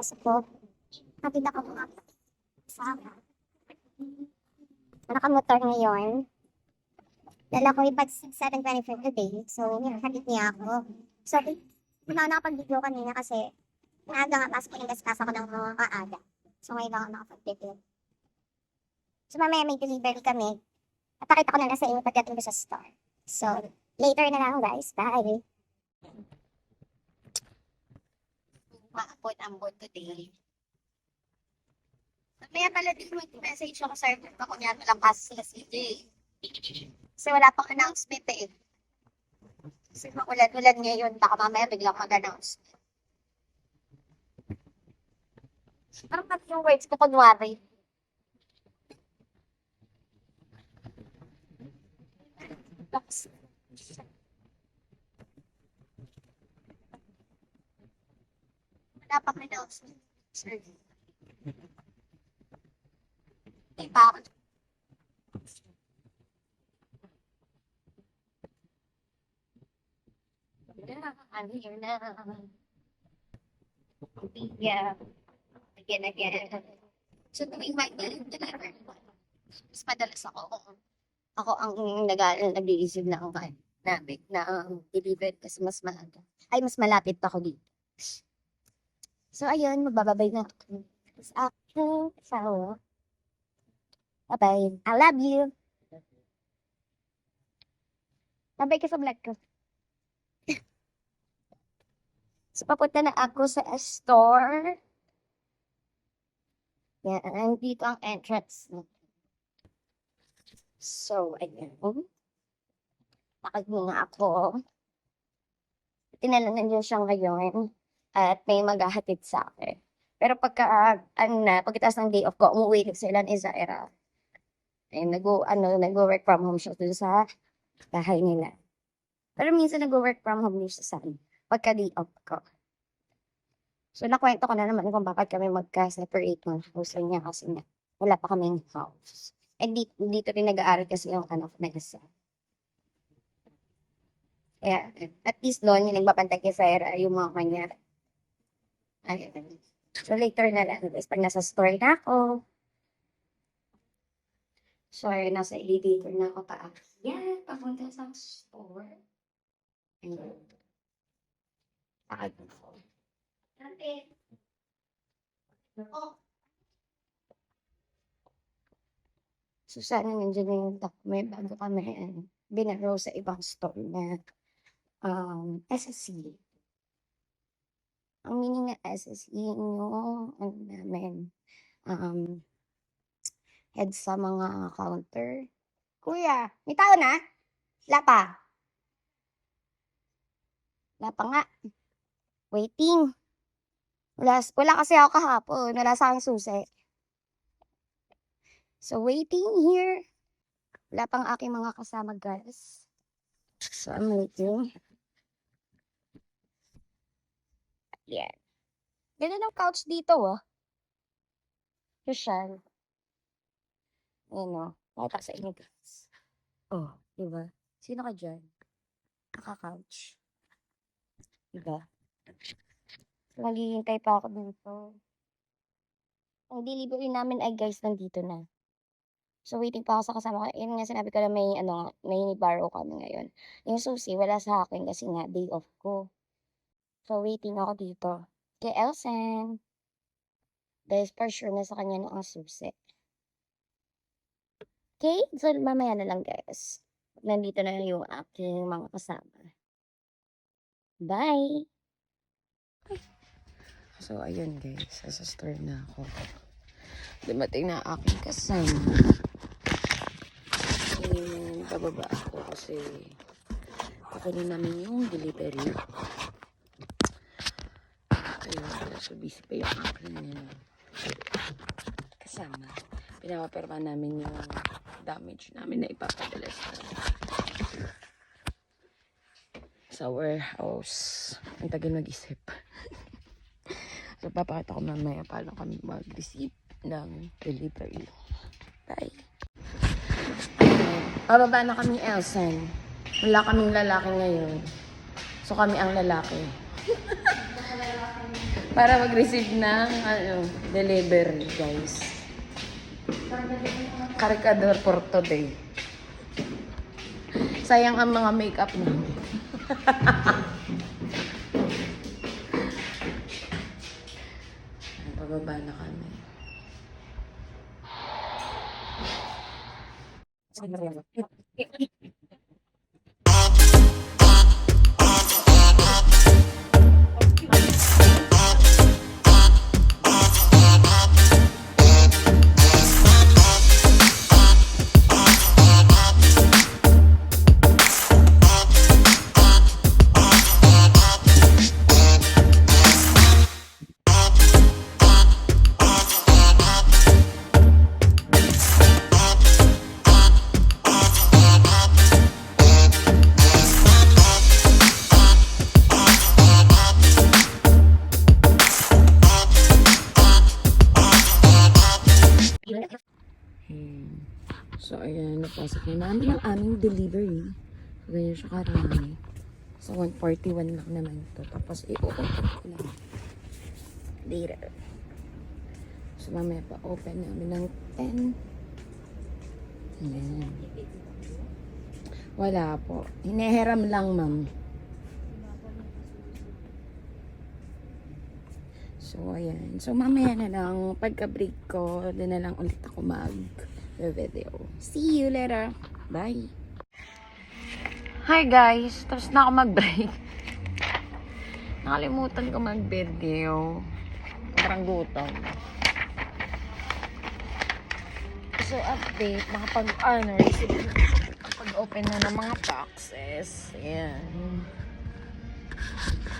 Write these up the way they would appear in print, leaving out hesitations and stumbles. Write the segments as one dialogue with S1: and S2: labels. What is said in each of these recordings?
S1: pasok ko. Nakita ko mga sa nakamotor ngayon. Dala ko yung pag 7:25 today. So, hatid niya ako. So, hindi ako nakapag-video kanina kasi maaga nga pasok ko yung gas ako ng mga kaaga. So, ngayon ako nakapag-video. So, mamaya may delivery kami. At pakita ko na lang sa inyo pagdating ko sa store. So, later na lang guys. Bye! Maabot-ambot today. Mamaya pala din mag-message ako sa airport ako niya lang kasi sila CJ. Kasi wala pang announcement eh. Kasi makulan-ulan ngayon. Baka mamaya biglang mag-announcement. Parang pati yung words ko kunwari. Wala pang announcement. Sir. Di pa ako. I'm here now. Yeah. Again. So, tuwing may deliver, mas madalas ako ang nag-i-receive na ako namin na deliver kasi mas maaga. Ay, mas malapit pa ako dito. So, ayun, magbababay na ako. Sa aking asawa. Bye-bye. I love you. Bye-bye ka sa vlog ko. So, papunta na ako sa store. Yan, dito ang entrance. So, ayan. Bakit muna ako? Tinalanan niyo siya ngayon. At may maghahatid sa akin. Pero pagkatapos ng day off ko, umuwi ko sila ni Zaira. Eh, nag-work from home siya doon sa bahay nila. Pero minsan nag-work from home din siya sa pagka-day off ko. So, nakwento ko na naman kung bakit kami magka-separate ng house niya kasi nga wala pa kaming house. Eh, dito rin nag-aaral kasi yung anak na isa. Kaya, at least doon, yung nagbabantay kay Sarah, yung mga kanya. Ayun. So, later na lang, guys, pag nasa store na ako. So, ayun, nasa elevator na ako pa. Yan, papunta sa store. Ayun. Pakad ko. Ate. Oh. So, sana nandiyan na yung document bago kami binaro sa ibang store na SSC. Ang meaning na SSC yung namin head sa mga counter. Kuya, may tao na? Wala pa. Wala pa nga. Waiting. Wala kasi ako kahapon. Wala sa aking susi. So, waiting here. Wala pang aking mga kasama, guys. So, I'm waiting. Yan. Ganda ng couch dito, oh. Social. Ayan, oh. Nakita sa inyo, guys. Oh, diba? Sino ka dyan? Naka-couch. Diba? Naghihintay pa ako dito. Ang delivery namin ay guys, nandito na. So, waiting pa ako sa kasama ko. Yun nga sinabi ko na may borrow kami ngayon. Yung susi, wala sa akin kasi nga, day off ko. So, waiting ako dito. Kay Elsen. Dahil for sure na sa kanya na ang susi. Okay? So, mamaya na lang guys. Nandito na yung aking mga kasama. Bye! So, ayun guys. Sa store na ako. Dumating na aking kasama. And, bababa ako kasi kukunin namin yung delivery. Ayun, so busy pa yung aking kasama. Pinapapirma namin yung damage namin na ipapadala sa warehouse. Ang tagal mag-isip. So, papakita ko mamaya paano kami mag-receive ng delivery. Bye! Pababa na kami, Elsen. Wala kaming lalaki ngayon. So, kami ang lalaki.
S2: Para mag-receive ng delivery, guys. Karikador for today. Sayang ang mga makeup namin. Pababa na kami. So, ayan, napasok na namin ang aming delivery. So, ganyan siya karami. So, 141 lang naman ito. Tapos, i-open ko lang later. So, mamaya pa open namin ng 10. Ayan. Wala po. Hineheram lang, ma'am. So, ayan. So, mamaya na lang, pagka-break ko, doon na lang ulit ako mag-video. See you later. Bye. Hi, guys. Tapos na ako mag-break. Nakalimutan ko mag-video. Parang gutom. So, update. Nakapag-open na ng mga boxes. Ayan.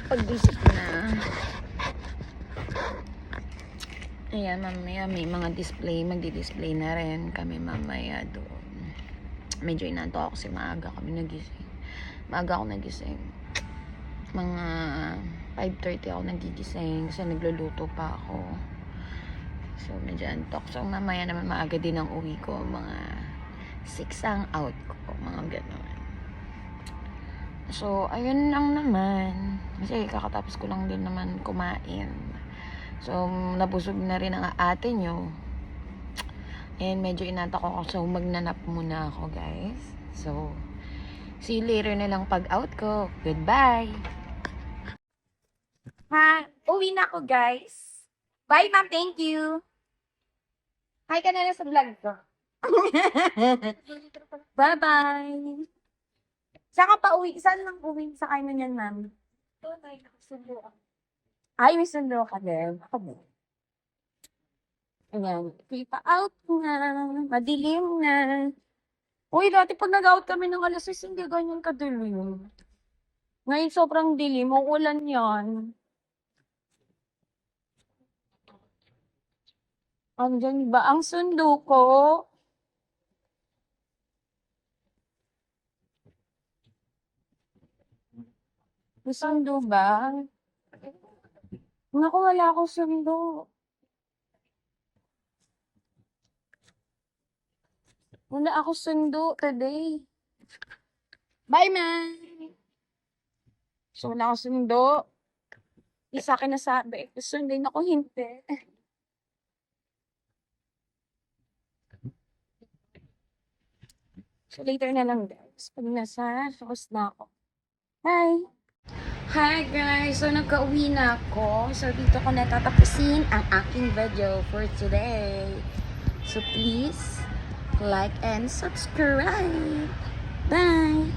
S2: Pag-visit na. Ayan, mamaya may mga display. Magdi-display na rin kami mamaya doon. Medyo inanto ako kasi maaga kami nagising. Maaga ako nagising. Mga 5:30 ako nagigising kasi nagluluto pa ako. So, medyo antok. So, mamaya naman maaga din ang uwi ko. Mga 6 ang out ko. Mga gano'n. So, ayun lang naman. Kasi kakatapos ko lang din naman kumain. So, nabusog na rin ang ate nyo. And medyo inantok ako. So, magnanap muna ako, guys. So, see you later na lang pag out ko. Goodbye!
S1: Ha, uwi na ako, guys. Bye, ma'am. Thank you. Hi ka na lang sa vlog ko. Bye-bye. Saan ka pa uwi? Saan lang uwi? Sa kayo yan, ma'am? Ito, may sundo ako. Ay, may sundo ka din. Ako din. Ayan. Kita out na. Madilim na. Uy, dati pag nag-out kami ng alas 6, hindi ganyan kadilim. Ngayon sobrang dilim. Uulan yan. Andyan ba ang sundo ko? May sundo ba? Naku, wala akong sundo. Wala akong sundo today. Bye, man! So, wala akong sundo. Di sa akin nasabi. Sundin ako, hindi. So, later na lang, guys. Pag nasa house na ako. Bye! Hi guys! So, nagka-uwi na ako. So, dito ko natatapusin ang aking video for today. So, please, like and subscribe. Bye!